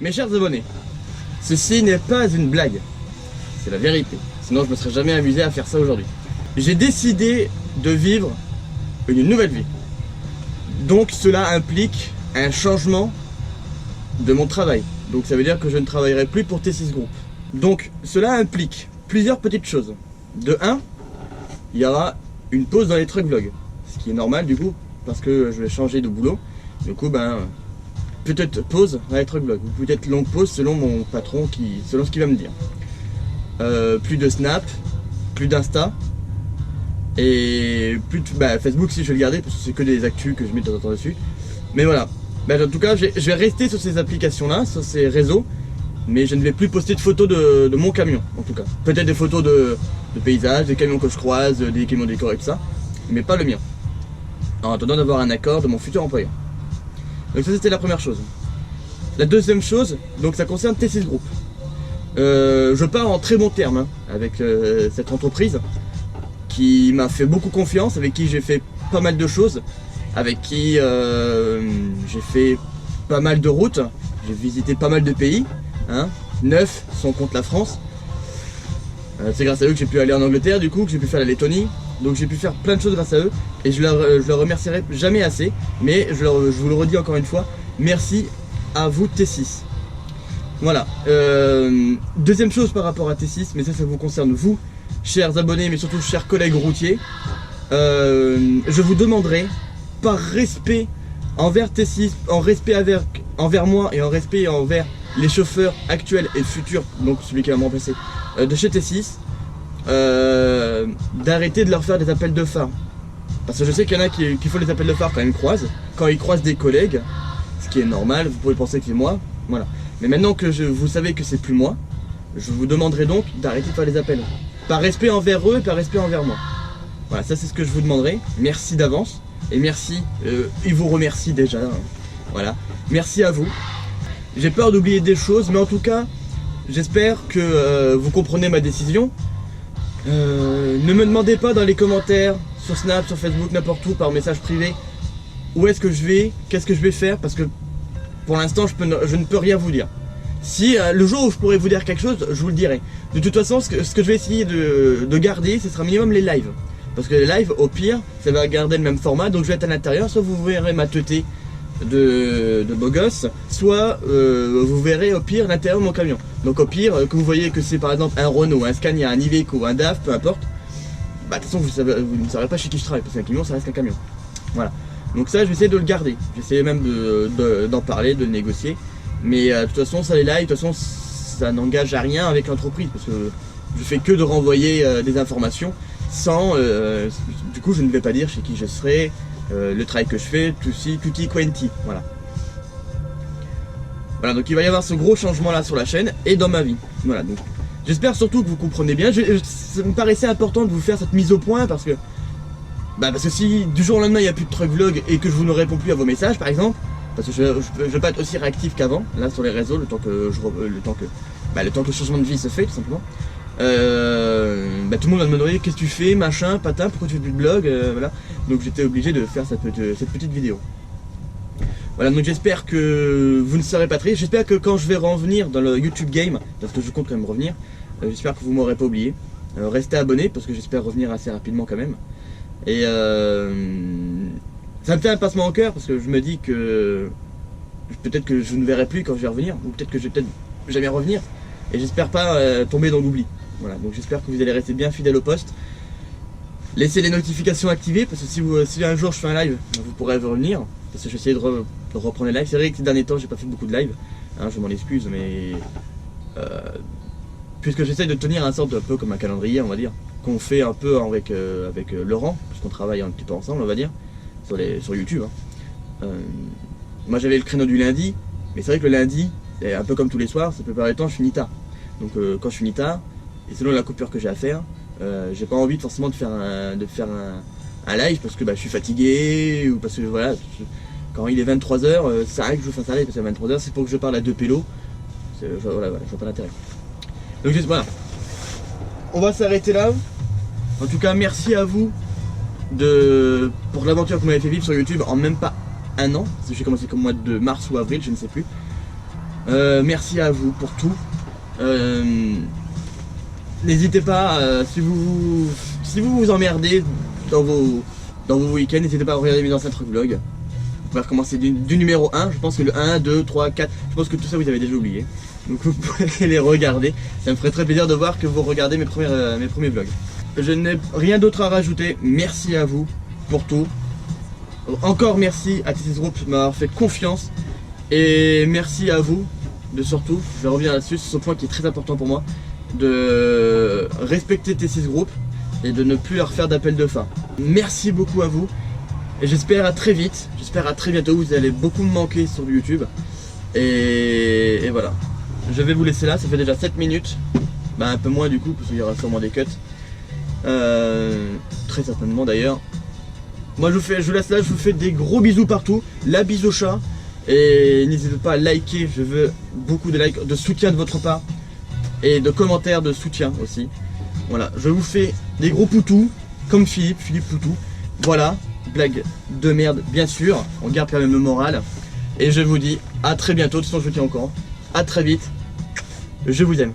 Mes chers abonnés, ceci n'est pas une blague, c'est la vérité. Sinon je me serais jamais amusé à faire ça aujourd'hui. J'ai décidé de vivre une nouvelle vie. Donc cela implique un changement de mon travail. Donc ça veut dire que je ne travaillerai plus pour T6 Group. Donc cela implique plusieurs petites choses. De 1, il y aura une pause dans les truck vlogs. Ce qui est normal du coup, parce que je vais changer de boulot. Du coup peut-être pause dans les truck vlogs, ou peut-être longue pause selon mon patron, selon ce qu'il va me dire. Plus de Snap, plus d'Insta. Et plus de Facebook si je vais le garder, parce que c'est que des actus que je mets de temps en temps dessus. Mais voilà. En tout cas, je vais rester sur ces applications-là, sur ces réseaux. Mais je ne vais plus poster de photos de mon camion, en tout cas. Peut-être des photos de paysages, des camions que je croise, des camions décorés et tout ça. Mais pas le mien. En attendant d'avoir un accord de mon futur employeur. Donc ça c'était la première chose. La deuxième chose, donc ça concerne T6 Group. Je pars en très bon terme avec cette entreprise qui m'a fait beaucoup confiance, avec qui j'ai fait pas mal de choses, avec qui j'ai fait pas mal de routes, j'ai visité pas mal de pays, 9 sans compte la France. C'est grâce à eux que j'ai pu aller en Angleterre, du coup, que j'ai pu faire la Lettonie. Donc j'ai pu faire plein de choses grâce à eux. Et je leur remercierai jamais assez. Mais je vous le redis encore une fois, merci à vous T6. Voilà. Deuxième chose par rapport à T6, mais ça vous concerne vous, chers abonnés, mais surtout chers collègues routiers. Je vous demanderai, par respect envers T6, en respect envers moi et en respect envers les chauffeurs actuels et futurs, donc celui qui va me remplacer, de chez T6, d'arrêter de leur faire des appels de phare. Parce que je sais qu'il y en a qui font les appels de phare quand ils croisent des collègues, ce qui est normal, vous pouvez penser que c'est moi, voilà. Mais maintenant que vous savez que c'est plus moi, je vous demanderai donc d'arrêter de faire les appels. Par respect envers eux et par respect envers moi. Voilà, ça c'est ce que je vous demanderai. Merci d'avance. Et merci, ils vous remercient déjà. Voilà, merci à vous. J'ai peur d'oublier des choses, mais en tout cas, j'espère que vous comprenez ma décision. Ne me demandez pas dans les commentaires, sur Snap, sur Facebook, n'importe où, par message privé, où est-ce que je vais, qu'est-ce que je vais faire, parce que pour l'instant, je ne peux rien vous dire. Si le jour où je pourrais vous dire quelque chose, je vous le dirai. De toute façon, ce que je vais essayer de garder, ce sera minimum les lives. Parce que les lives, au pire, ça va garder le même format, donc je vais être à l'intérieur, soit vous verrez ma teuté de beau gosse, soit vous verrez au pire l'intérieur de mon camion. Donc au pire, que vous voyez que c'est par exemple un Renault, un Scania, un Iveco, un DAF, peu importe, de toute façon vous ne saurez pas chez qui je travaille, parce qu'un camion ça reste qu'un camion. Voilà. Donc ça je vais essayer de le garder, j'essaie même d'en parler, de le négocier. Mais de toute façon ça les live, de toute façon ça n'engage à rien avec l'entreprise, parce que je fais que de renvoyer des informations sans, du coup je ne vais pas dire chez qui je serai, le travail que je fais, tutti quanti, voilà. Voilà, donc il va y avoir ce gros changement là sur la chaîne et dans ma vie. Voilà, donc j'espère surtout que vous comprenez bien. Ça me paraissait important de vous faire cette mise au point parce que si du jour au lendemain il n'y a plus de truck vlog et que je vous ne réponds plus à vos messages par exemple, parce que je ne vais pas être aussi réactif qu'avant là sur les réseaux le temps que le changement de vie se fait tout simplement. Tout le monde va me demander qu'est-ce que tu fais, machin, patin, pourquoi tu fais plus de blog, voilà. Donc j'étais obligé de faire cette petite vidéo. Voilà, donc j'espère que vous ne serez pas triste, j'espère que quand je vais revenir dans le YouTube Game, parce que je compte quand même revenir, j'espère que vous m'aurez pas oublié. Restez abonnés parce que j'espère revenir assez rapidement quand même. Et ça me fait un pincement au cœur parce que je me dis que peut-être que je ne verrai plus quand je vais revenir, ou peut-être que je vais peut-être jamais revenir. Et j'espère pas tomber dans l'oubli. Voilà, donc j'espère que vous allez rester bien fidèle au poste. Laissez les notifications activées parce que si un jour je fais un live, vous pourrez revenir. Parce que j'essaie de reprendre les lives. C'est vrai que ces derniers temps j'ai pas fait beaucoup de live. Je m'en excuse, mais puisque j'essaie de tenir un sorte un peu comme un calendrier, on va dire, qu'on fait un peu avec Laurent, puisqu'on travaille un petit peu ensemble, on va dire, sur YouTube. Moi j'avais le créneau du lundi, mais c'est vrai que le lundi, c'est un peu comme tous les soirs, ça peut paraître temps, je finis tard. Donc quand je finis tard, et selon la coupure que j'ai à faire, j'ai pas envie forcément de faire un live parce que je suis fatigué, ou parce que voilà, quand il est 23h, ça arrive que je fasse un live parce que 23h, c'est pour que je parle à deux pélos. Voilà, je vois pas l'intérêt. Donc juste voilà. On va s'arrêter là. En tout cas, merci à vous pour l'aventure que vous m'avez fait vivre sur YouTube en même pas un an. J'ai commencé comme mois de mars ou avril, je ne sais plus. Merci à vous pour tout. N'hésitez pas, si vous vous emmerdez dans vos week-ends, n'hésitez pas à regarder mes anciens vlogs. On va recommencer du numéro 1, je pense que le 1, 2, 3, 4, je pense que tout ça vous avez déjà oublié. Donc vous pouvez les regarder, ça me ferait très plaisir de voir que vous regardez mes premiers vlogs. Je n'ai rien d'autre à rajouter, merci à vous pour tout. Encore merci à TCS Group de m'avoir fait confiance. Et merci à vous de surtout, je vais revenir là-dessus, c'est ce point qui est très important pour moi, de respecter TCS Group et de ne plus leur faire d'appel de fin. Merci beaucoup à vous. Et j'espère à très vite, j'espère à très bientôt, vous allez beaucoup me manquer sur YouTube. Et voilà. Je vais vous laisser là, ça fait déjà 7 minutes. Bah un peu moins du coup, parce qu'il y aura sûrement des cuts. Très certainement d'ailleurs. Moi je vous laisse là, je vous fais des gros bisous partout. La bise au chat. Et n'hésitez pas à liker, je veux beaucoup de likes, de soutien de votre part. Et de commentaires de soutien aussi. Voilà, je vous fais des gros poutous, comme Philippe Poutou. Voilà. Blague de merde bien sûr, on garde quand même le moral. Et je vous dis à très bientôt, de toute façon je vous tiens au courant. À très vite, je vous aime.